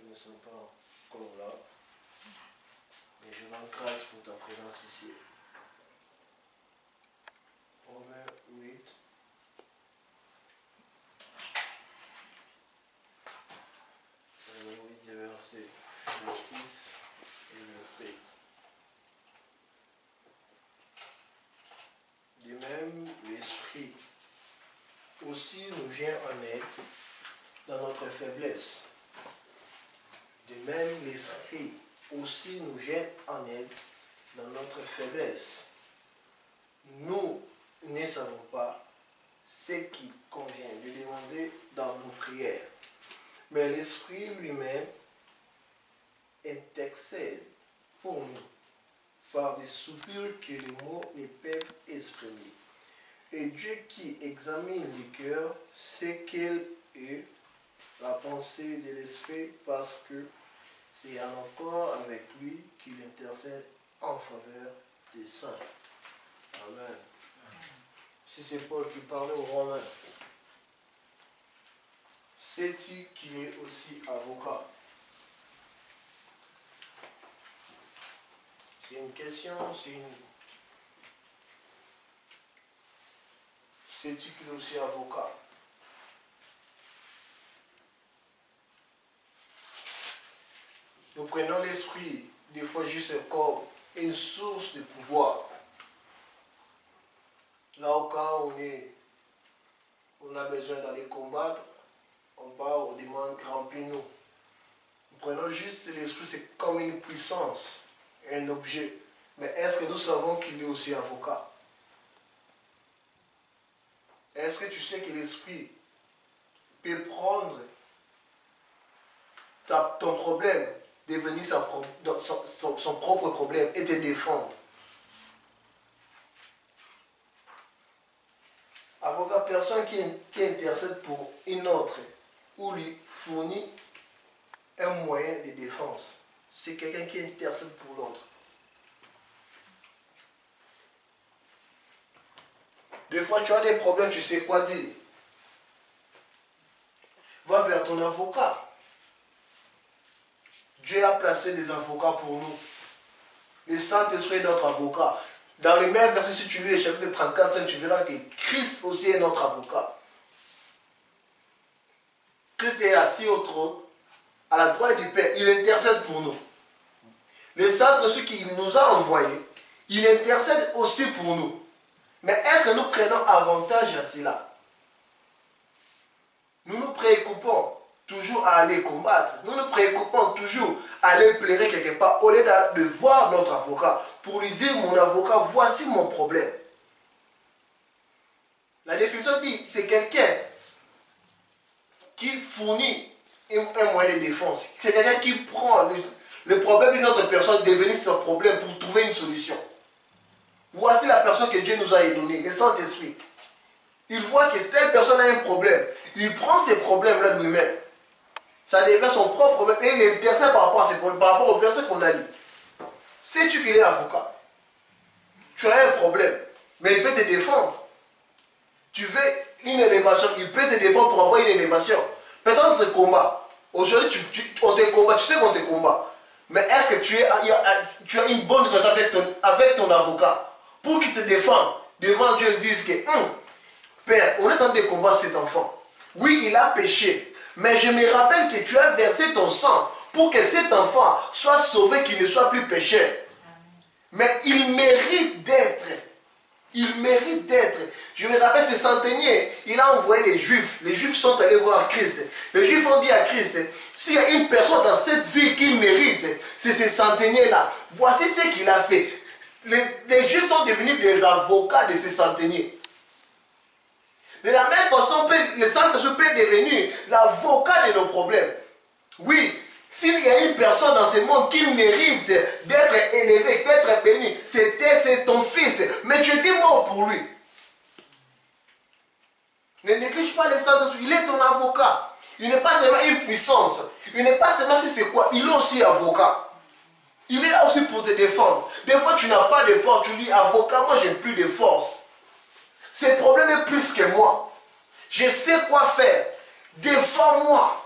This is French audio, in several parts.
ne sont pas encore là. Mais je rends grâce pour ta présence ici. Romains 8. Romains 8, verset 6 et le 7. De même, l'Esprit aussi nous vient en aide dans notre faiblesse. De même, l'Esprit aussi nous vient en aide dans notre faiblesse. Nous ne savons pas ce qui convient de demander dans nos prières. Mais l'Esprit lui-même intercède pour nous par des soupirs que les mots ne peuvent exprimer. Et Dieu qui examine les cœurs sait quelle est la pensée de l'Esprit parce que c'est en accord avec lui qu'il intercède en faveur des saints. Amen. Si c'est Paul qui parlait aux Romains, sais-tu qu'il est aussi avocat? C'est une question, sais-tu qu'il est aussi avocat? Nous prenons l'esprit, des fois juste comme une source de pouvoir. Là, au cas où on a besoin d'aller combattre, on part, on demande, remplis-nous. Nous prenons juste l'esprit, c'est comme une puissance, un objet. Mais est-ce que nous savons qu'il est aussi avocat? Est-ce que tu sais que l'esprit peut prendre ton problème, devenir son propre problème et te défendre? Avocat, personne qui intercède pour une autre ou lui fournit un moyen de défense. C'est quelqu'un qui intercède pour l'autre. Des fois, tu as des problèmes, tu sais quoi dire. Va vers ton avocat. Dieu a placé des avocats pour nous. Le Saint-Esprit est notre avocat. Dans le même verset, si tu lis le chapitre 34, tu verras que Christ aussi est notre avocat. Christ est assis au trône, à la droite du Père. Il intercède pour nous. Le Saint-Esprit qui nous a envoyés, il intercède aussi pour nous. Mais est-ce que nous prenons avantage à cela? Nous nous préoccupons toujours à aller combattre. Nous nous préoccupons toujours à aller plaider quelque part au lieu de voir notre avocat pour lui dire, mon avocat, voici mon problème. La définition dit, c'est quelqu'un qui fournit un moyen de défense. C'est quelqu'un qui prend le problème d'une autre personne, devenir son problème pour trouver une solution. Voici la personne que Dieu nous a donnée, le Saint-Esprit. Il voit que telle personne a un problème. Il prend ces problèmes-là lui-même. Ça devient son propre problème. Et il est intéressé par rapport à ces problèmes, par rapport au verset qu'on a lu. Sais-tu qu'il est avocat? Tu as un problème, mais il peut te défendre. Tu veux une élévation, il peut te défendre pour avoir une élévation. Peut-être on te combat. Aujourd'hui, on te combat, tu sais qu'on te combat. Mais est-ce que tu as une bonne relation avec ton avocat pour qu'il te défende devant Dieu et dise que Père, on est en train de combattre cet enfant. Oui, il a péché. Mais je me rappelle que tu as versé ton sang pour que cet enfant soit sauvé, qu'il ne soit plus pécheur. Mais il mérite d'être. Il mérite d'être. Je me rappelle ce centenier, il a envoyé les Juifs. Les Juifs sont allés voir Christ. Les Juifs ont dit à Christ, s'il y a une personne dans cette ville qui mérite, c'est ce centenier-là. Voici ce qu'il a fait. Les Juifs sont devenus des avocats de ce centenier. De la même façon, le Saint-Esprit peut devenir l'avocat de nos problèmes. Oui, s'il y a une personne dans ce monde qui mérite d'être élevée, d'être bénie, c'est ton fils. Mais tu étais mort pour lui. Ne néglige pas le Saint-Esprit, il est ton avocat. Il n'est pas seulement une puissance. Il n'est pas seulement si c'est quoi, il est aussi avocat. Il est là aussi pour te défendre. Des fois, tu n'as pas de force, tu dis avocat, moi j'ai plus de force. Ce problème est plus que moi. Je sais quoi faire. Défends-moi.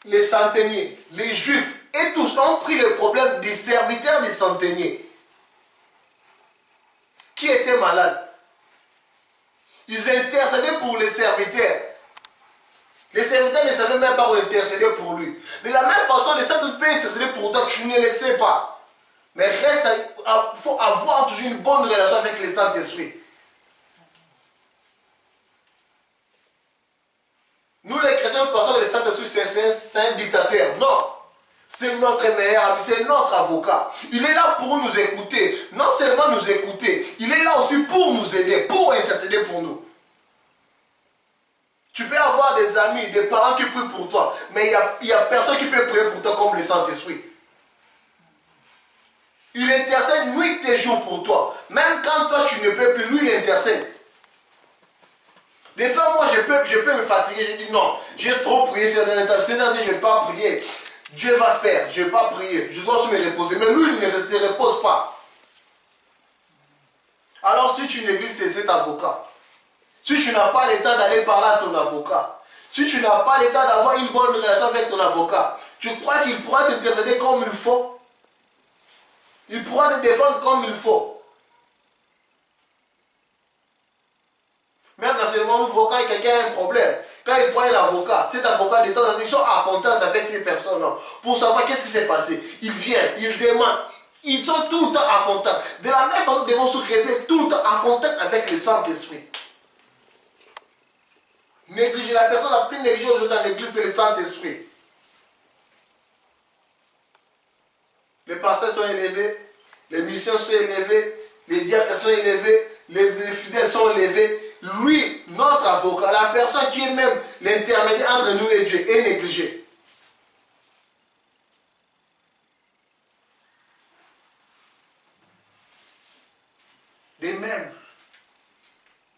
les centeniers, les juifs et tous ont pris le problème des serviteurs des centeniers qui étaient malades. Ils intercédaient pour les serviteurs. Les serviteurs ne savaient même pas où intercéder pour lui. De la même façon, les saints peuvent intercéder pour toi, tu ne le sais pas. Mais il faut avoir toujours une bonne relation avec le Saint-Esprit. Nous les chrétiens, nous pensons que le Saint-Esprit c'est un dictateur. Non. C'est notre meilleur ami, c'est notre avocat. Il est là pour nous écouter. Non seulement nous écouter, il est là aussi pour nous aider, pour intercéder pour nous. Tu peux avoir des amis, des parents qui prient pour toi, mais il n'y a personne qui peut prier pour toi comme le Saint-Esprit. Il intercède nuit et jour pour toi. Même quand toi tu ne peux plus, lui il intercède. Des fois, moi je peux me fatiguer, je dis non, j'ai trop prié sur un état, je ne vais pas prier. Dieu va faire, je ne vais pas prier, je dois me reposer. Mais lui, il ne se repose pas. Alors si tu négliges cet avocat, si tu n'as pas le temps d'aller parler à ton avocat, si tu n'as pas le temps d'avoir une bonne relation avec ton avocat, tu crois qu'il pourra te défendre comme il faut? Il pourra te défendre comme il faut. Même dans ce moment où quand quelqu'un a un problème, quand il prend un avocat, cet avocat de temps en temps, ils sont à contact avec ces personnes-là pour savoir qu'est-ce qui s'est passé. Ils viennent, ils demandent, ils sont tout le temps à contact. De la même façon, nous devons se rester tout le temps à contact avec le Saint-Esprit. Négliger la personne la plus négligée aujourd'hui dans l'église, c'est le Saint-Esprit. Les pasteurs sont élevés, les missions sont élevées, les diacres sont élevés, les fidèles sont élevés. Lui, notre avocat, la personne qui est même l'intermédiaire entre nous et Dieu, est négligée. De même,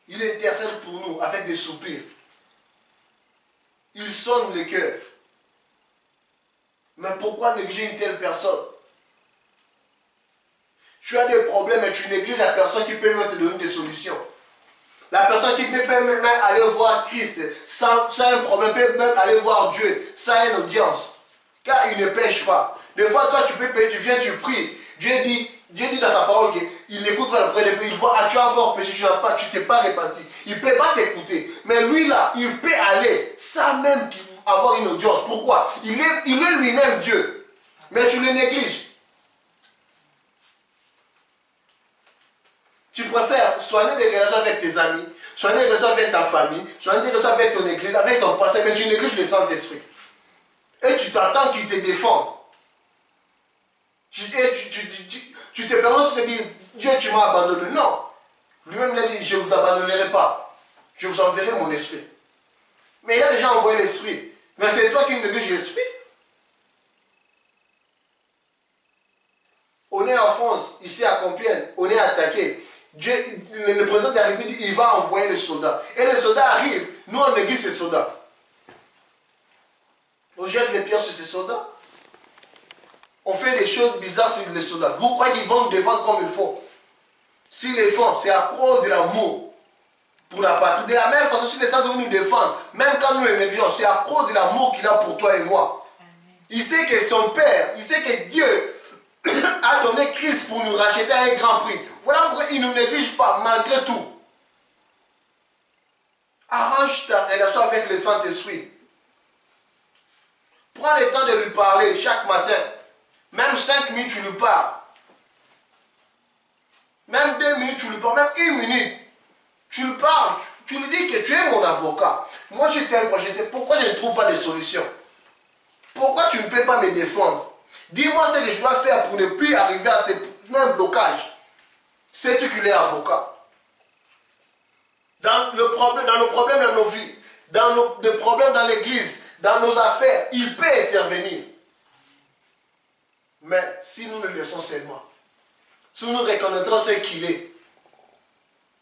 il intercède pour nous avec des soupirs. Il sonne le cœur. Mais pourquoi négliger une telle personne? Tu as des problèmes et tu négliges la personne qui peut même te donner des solutions. La personne qui peut même aller voir Christ sans un problème, peut même aller voir Dieu sans une audience. Car il ne pêche pas. Des fois, toi, tu peux pécher, tu viens, tu pries. Dieu dit dans sa parole qu'il n'écoute pas la prière, il voit, ah, tu as encore péché, tu t'es pas repenti. Il ne peut pas t'écouter. Mais lui, là, il peut aller sans même avoir une audience. Pourquoi? Il est lui-même Dieu. Mais tu le négliges. Tu préfères soigner des relations avec tes amis, soigner des relations avec ta famille, soigner des relations avec ton église, avec ton passé, mais tu négliges le Saint-Esprit. Et tu t'attends qu'il te défende. Tu te permets de dire, Dieu, tu m'as abandonné. Non. Lui-même, il a dit, je ne vous abandonnerai pas. Je vous enverrai mon esprit. Mais il a déjà envoyé l'esprit. Mais c'est toi qui négliges l'esprit. On est en France, ici à Compiègne, on est attaqué. Le président de la République dit il va envoyer les soldats. Et les soldats arrivent, nous on néglige ces soldats. On jette les pierres sur ces soldats. On fait des choses bizarres sur les soldats. Vous croyez qu'ils vont nous défendre comme il faut? S'ils les font, c'est à cause de l'amour pour la patrie. De la même façon, si les soldats nous défendent, même quand nous les négligeons, c'est à cause de l'amour qu'il a pour toi et moi. Il sait que son Père, il sait que Dieu a donné Christ pour nous racheter à un grand prix. Voilà pourquoi il ne nous néglige pas malgré tout. Arrange ta relation avec le Saint-Esprit. Prends le temps de lui parler chaque matin. Même 5 minutes, tu lui parles. Même 2 minutes, tu lui parles. Même 1 minute. Tu lui parles. Tu lui dis que tu es mon avocat. Moi, je t'aime. Pourquoi je ne trouve pas de solution? Pourquoi tu ne peux pas me défendre? Dis-moi ce que je dois faire pour ne plus arriver à ce même blocage. C'est ce qu'il est avocat. Dans le problème dans nos vies, dans le problème dans l'église, dans nos affaires, il peut intervenir. Mais si nous le laissons seulement, si nous reconnaîtrons ce qu'il est,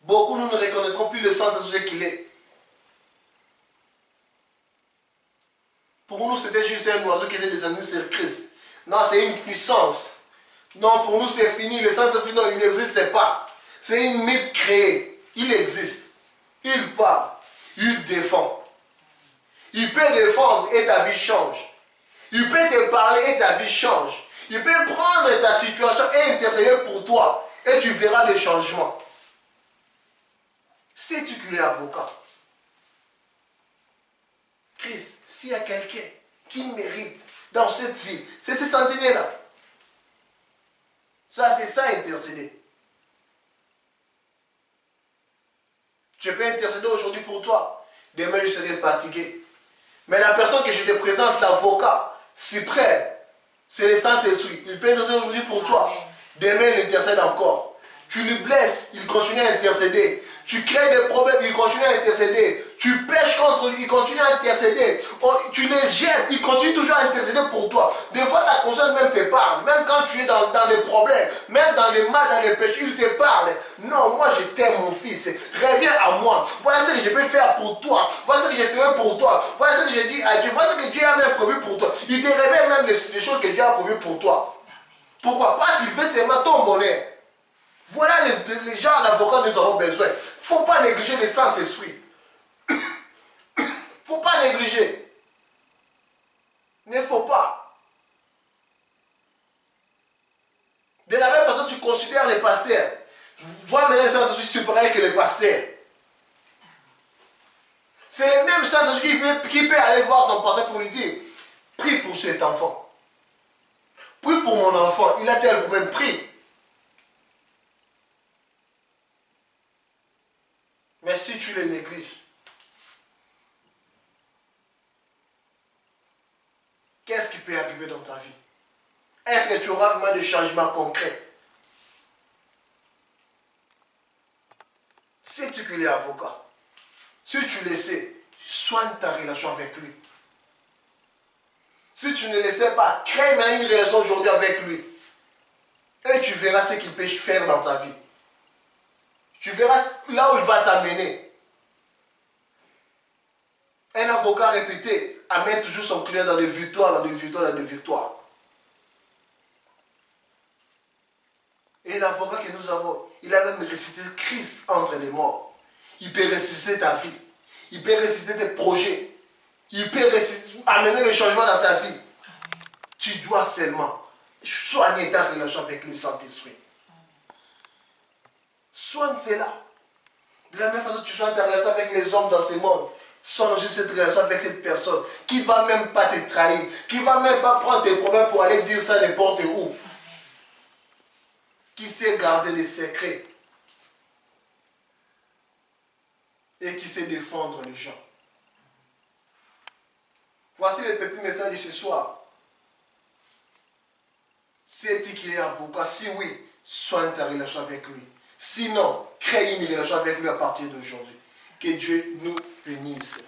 beaucoup nous ne reconnaîtrons plus le centre de ce qu'il est. Pour nous, c'était juste un oiseau qui était descendu sur Christ. Non, c'est une puissance. Non, pour nous, c'est fini. Le Saint-Esprit, non, il n'existe pas. C'est une mythe créée. Il existe. Il parle. Il défend. Il peut défendre et ta vie change. Il peut te parler et ta vie change. Il peut prendre ta situation et intercéder pour toi. Et tu verras des changements. Sais-tu qu'il est avocat? Christ, s'il y a quelqu'un qui mérite dans cette vie, c'est ces centenaires-là. Ça, c'est ça, intercéder. Je peux intercéder aujourd'hui pour toi. Demain, je serai fatigué. Mais la personne que je te présente, l'avocat suprême, c'est le Saint-Esprit. Il peut intercéder aujourd'hui pour toi. Demain, il intercède encore. Tu le blesses, il continue à intercéder. Tu crées des problèmes, il continue à intercéder. Tu pêches contre lui, il continue à intercéder. Tu les jettes, il continue toujours à intercéder pour toi. Des fois, ta conscience même te parle. Même quand tu es dans les problèmes, même dans les mal, dans les péchés, il te parle. Non, moi je t'aime mon fils. Reviens à moi. Voilà ce que je peux faire pour toi. Voilà ce que je ferai pour toi. Voilà ce que je dis à Dieu. Voilà ce que Dieu a même prévu pour toi. Il te révèle même les choses que Dieu a prévues pour toi. Pourquoi? Parce qu'il veut seulement ton bonheur. Voilà les gens d'avocats dont nous avons besoin. Il ne faut pas négliger le Saint-Esprit. Il ne faut pas négliger. Il ne faut pas. De la même façon, tu considères les pasteurs. Vois maintenant le Saint-Esprit supérieur que les pasteurs. C'est le même Saint-Esprit qui peut aller voir ton pasteur pour lui dire, prie pour cet enfant. Prie pour mon enfant. Il a tel problème, prie. Mais si tu les négliges, qu'est-ce qui peut arriver dans ta vie? Est-ce que tu auras vraiment des changements concrets? Sais-tu qu'il est avocat? Si tu le sais, soigne ta relation avec lui. Si tu ne le sais pas, crée maintenant une relation aujourd'hui avec lui. Et tu verras ce qu'il peut faire dans ta vie. Tu verras là où il va t'amener. Un avocat répété amène toujours son client dans des victoires, dans des victoires, dans des victoires. Et l'avocat que nous avons, il a même ressuscité Christ entre les morts. Il peut ressusciter ta vie. Il peut ressusciter tes projets. Il peut amener le changement dans ta vie. Tu dois seulement soigner ta relation avec le Saint-Esprit. Soigne cela. De la même façon que tu soignes ta relation avec les hommes dans ce monde, soigne aussi cette relation avec cette personne qui ne va même pas te trahir, qui ne va même pas prendre tes problèmes pour aller dire ça n'importe où. Qui sait garder les secrets et qui sait défendre les gens. Voici le petit message de ce soir. Sais-tu qu'il est avocat? Si oui, soigne ta relation avec lui. Sinon, crée une relation avec lui à partir d'aujourd'hui. Que Dieu nous bénisse.